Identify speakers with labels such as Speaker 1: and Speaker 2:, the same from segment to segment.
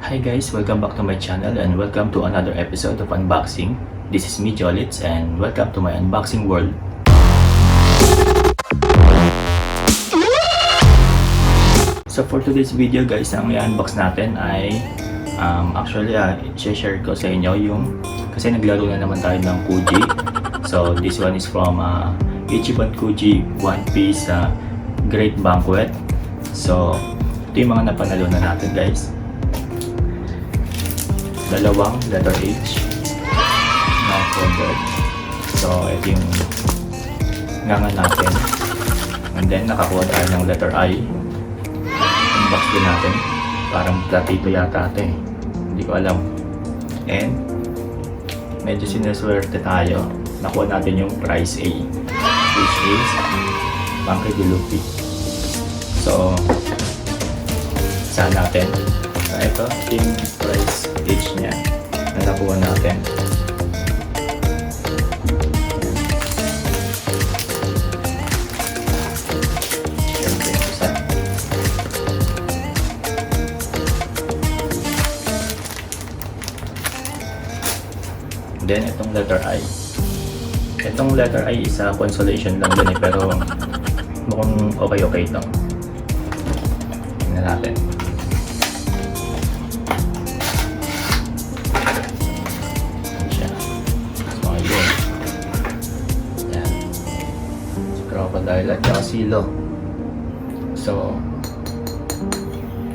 Speaker 1: Hi guys, welcome back to my channel and welcome to another episode of unboxing. This is me Jolitz and welcome to my unboxing world. So for today's video guys, ang i-unbox natin ay i-share ko sa inyo yung kasi naglaro na naman tayo ng Kuji. So this one is from Ichiban Kuji One Piece Great Banquet. So ito yung mga napanalo na natin guys. Dalawang letter H na covered. So ito yung nganga natin. And then nakakuha tayo ng letter I. Unbox din natin. Parang platito yata ito eh. Hindi ko alam. And medyo sinaswerte tayo. Nakuha natin yung prize A, which is Banquet de Luffy. So saan natin? Ito yung price H niya na nakuha natin. Siyempre isa. Then itong letter I. Itong letter I isa consolation lang din eh, pero mukhang okay ito. Tingnan natin. Crocodile at saka silo. So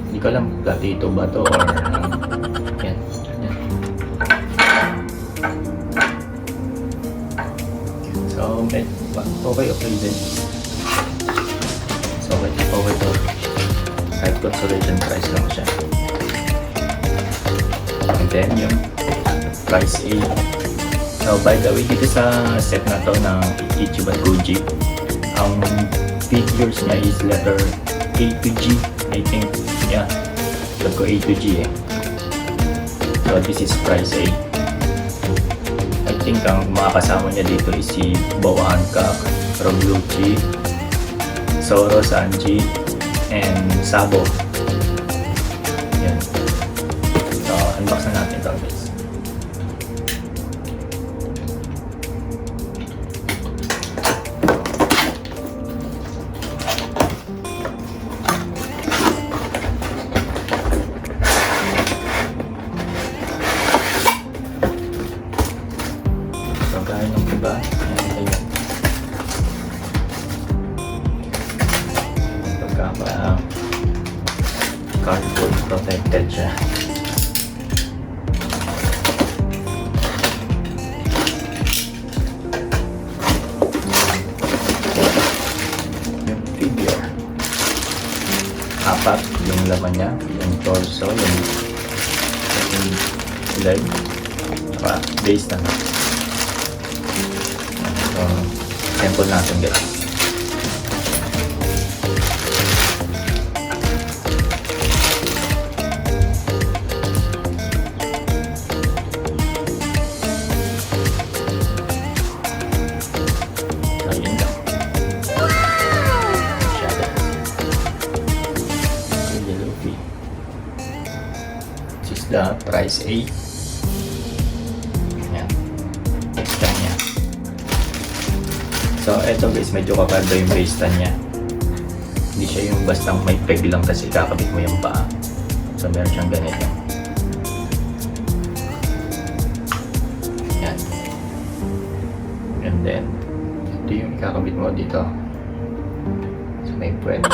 Speaker 1: hindi ko alam platito ba to or yan. So okay din. So okay to kahit consolation price lang siya. And then yung price A. So by the way, dito sa set na to ng Ichiban Kuji, ang figures niya is letter A to G, I think. Yeah, sabi ko A to G eh. So this is price A. I think ang mga kasama niya dito is si Bow Hancock, Robluchi, Zoro, Sanji, and Sabo. Yan. So unbox na natin ito guys. Diba? Ayan. Pagkapa cardboard protected siya. Yung figure. Apat yung laman niya. Yung torso, yung leg. Saka base na. So, sample natin guys. So, yun lang. Luffy. This is the price A. So eto guys, medyo kakaba yung base stand niya. Hindi siya yung bastang may peg lang kasi kakabit mo yung paa. So meron siyang ganito. Yan. And then ito yung kakabit mo dito. So may puwet.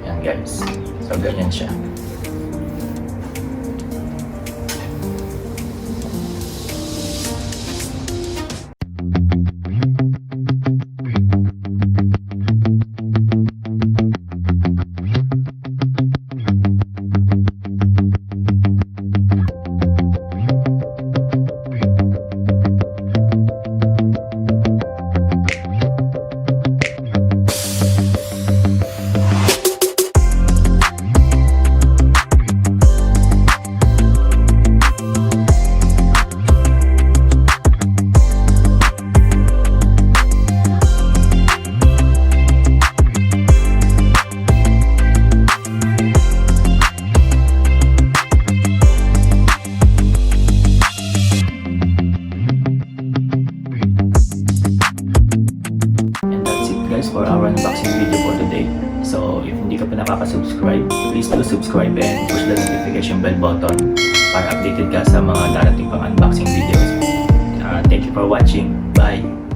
Speaker 1: Yan guys. So ganyan siya. to subscribe and push the notification bell button para updated ka sa mga darating pang unboxing videos. Thank you for watching. Bye!